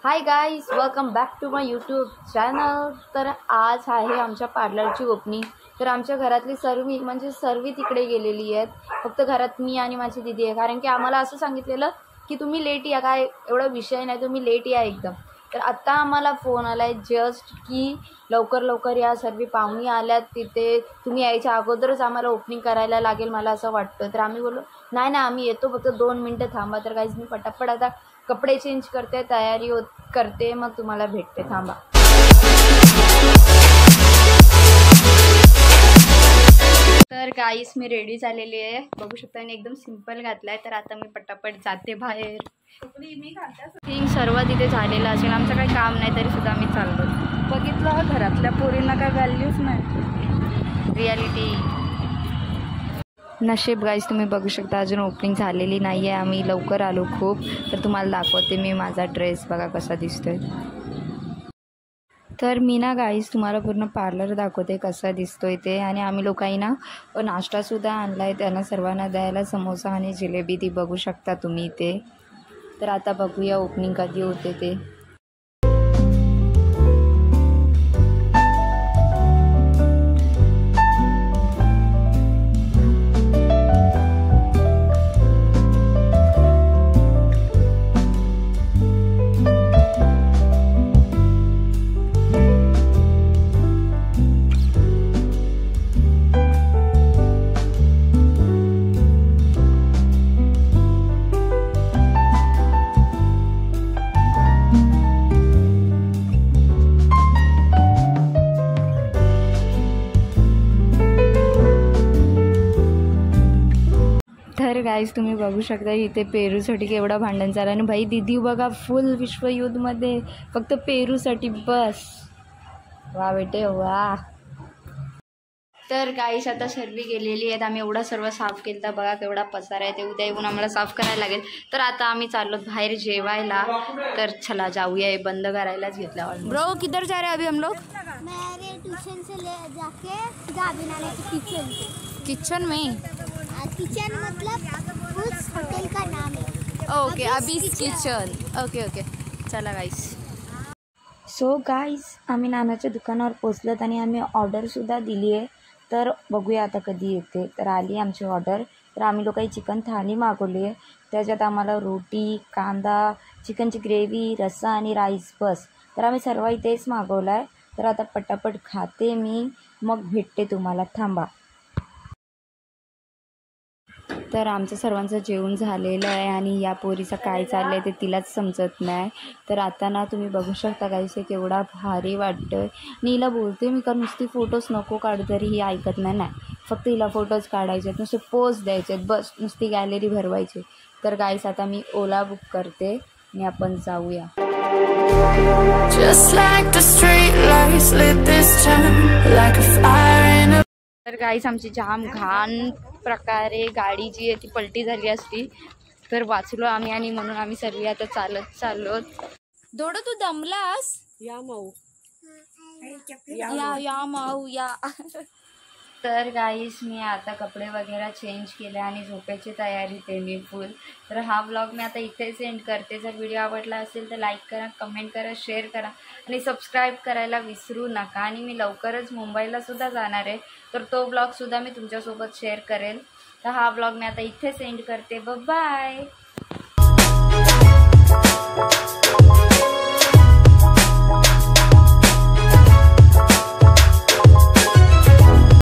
High guys, welcome back to my YouTube channel. तर आज आहे आमच्या पार्लरची ओपनिंग. तर आमच्या घरातली सर्व तिकडे गेलेली आहेत. फक्त घरात मी आणि माझी दीदी आहे. कारण की आम्हाला असं सांगितलेलं की तुम्ही लेट या, काय एवढा विषय नाही, तुम्ही लेट या एकदम. तर आत्ता आम्हाला फोन आला आहे जस्ट की लवकर या, सर्व पाहुणी आल्यात तिथे, तुम्ही यायच्या अगोदरच आम्हाला ओपनिंग करायला लागेल मला असं वाटतं. तर आम्ही बोललो नाही आम्ही येतो, फक्त 2 मिनटं थांबा. तर गाईज मी पटापट आता कपडे चेंज करते, तयारी करते, मग तुम्हाला भेटते, थांबा. तर गाईस मी रेडी झालेली आहे, बघू शकता. आणि एकदम सिंपल घातलाय. तर आता मी पटापट जाते बाहेर. थिंग सर्व तिथे झालेलं असेल, आमचं काही काम नाही तरी सुद्धा आम्ही चाललो. बघितलं, घरातल्या पोरींना काय व्हॅल्यूच नाही. रियालिटी नशीब गाईज, तुम्ही बघू शकता अजून ओपनिंग झालेली नाही आहे. आम्ही लवकर आलो खूप. तर तुम्हाला दाखवते मी माझा ड्रेस, बघा कसा दिसतोय. तर मी ना गाईज तुम्हाला पूर्ण पार्लर दाखवते कसा दिसतोय ते. आणि आम्ही लोकांनी ना नाश्तासुद्धा आणला आहे त्यांना सर्वांना द्यायला, समोसा आणि जिलेबी, ती बघू शकता तुम्ही ते. तर आता बघूया ओपनिंग कधी होते ते. तर गाईज तुम्ही बघू शकता इथे पेरूसाठी केवढा भांडण चाललं. आणि भाई दीदी बघा फुल विश्वयुद्धमध्ये, फक्त पेरूसाठी बस. वा बेटे वा. तर गाईज आता सर्व गेलेली आहेत, आम्ही एवढा सर्व साफ केलं, बघा केवढा पसारा आहे. ते उद्या येऊन आम्हाला साफ करायला लागेल. तर आता आम्ही चाललो बाहेर जेवायला. तर चला जाऊया, हे बंद करायलाच घेतला. ब्रो किधर जा रहे अभी हम लोग? मेरे ट्यूशन से ले जाके गाभी नाले के किचन में. किचन मतलब उस होटल का नाम है. ओके, अभी किचन. ओके चला गाईस. सो गाईज आम्ही नानाच्या दुकानावर पोचलोत आणि आम्ही ऑर्डरसुद्धा दिली आहे. तर बघूया आता कधी येते. तर आली आमची ऑर्डर. तर आम्ही लोकांनी चिकन थाली मागवली आहे. त्याच्यात आम्हाला रोटी, कांदा, चिकनची ग्रेव्ही, रस्सा आणि राईस बस. तर आम्ही सर्व इथेच मागवलं आहे. तर आता पटापट खाते मी, मग भेटते तुम्हाला, थांबा. तर आमचं सर्वांचं जेवण झालेलं आहे आणि या पोरीचं काय चाललं आहे ते तिलाच समजत नाही. तर आता ना तुम्ही बघू शकता गाईस, केवढा भारी वाटतं आहे. नीला बोलते मी का नुसती फोटोज नको काढू, तरी ही ऐकत नाही. फक्त हिला फोटोज काढायचे आहेत, नुसते पोज द्यायचे आहेत बस, नुसती गॅलरी भरवायची. तर गाईस आता मी ओला बुक करते आणि आपण जाऊया. तर गाईस आमची जाम घाण प्रकारे गाडी जी आहे ती पलटी झाली असती. तर वाचलो आम्ही, आणि म्हणून आम्ही सर्व आता चालत चाललो. दोडो तू दमलास? या माऊ या. तर गाईस मी आता कपडे वगैरे चेंज केले आणि झोपेची तयारी केली फुल. तर हा व्लॉग मी आता इथेच एंड करते. जर व्हिडिओ आवडला असेल तर लाईक करा, कमेंट करा, शेअर करा आणि सबस्क्राईब करायला विसरू नका. आणि मी लवकरच मुंबईला सुद्धा जाणार आहे, तर तो व्लॉगसुद्धा मी तुमच्यासोबत शेअर करेल. तर हा व्लॉग मी आता इथेच एंड करते. बाय.